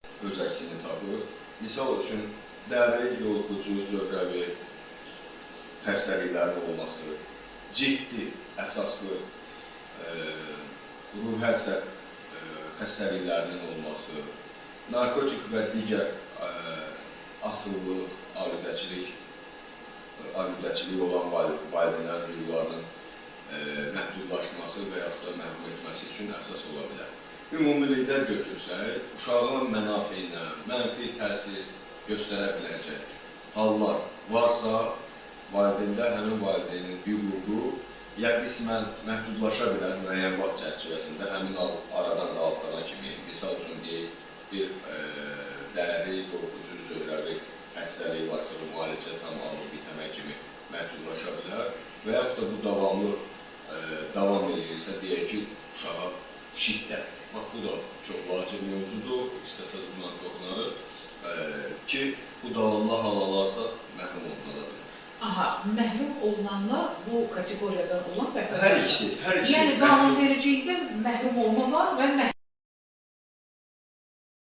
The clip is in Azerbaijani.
öz əksini tapır. Misal üçün, dəri, yoluxucu, zöhrəvi xəstəliklərin olması, ciddi, əsaslı ruhi əsəb xəstəliklərinin olması, narkotik və digər asıllıq, alüdəçilik olan valideynlərin hüquqlarının məhdudlaşması və yaxud da məhrum etməsi üçün əsas ola bilər. Ümumilikdə götürsək, uşağın mənafeyinə mənfi təsir göstərə biləcək hallar varsa, valideyndə həmin valideynin hüququ ya qismən məhdudlaşa bilər müəyyən vaxt çərçivəsində həmin aradan qalxana kimi. Misal üçün deyək, bir dəri, qorxucu, zöhrəvi xəstəliyi varsa, bu müalicə tam alıb bitəmək kimi məhdudlaşa bilər və yaxud da bu davamlı davam edirsə, deyək ki, uşağa şiddət. Bax, bu da çox vacib mövzudur, istəsəz bundan toxunarıq ki, bu davamlı hal alarsa məhrum olunana bilər. Aha, məhrum olunanlar bu kateqoriyadan olan vətəndaşlar. Hər ikisi. Yəni, qanunvericilikdə məhrum olma var və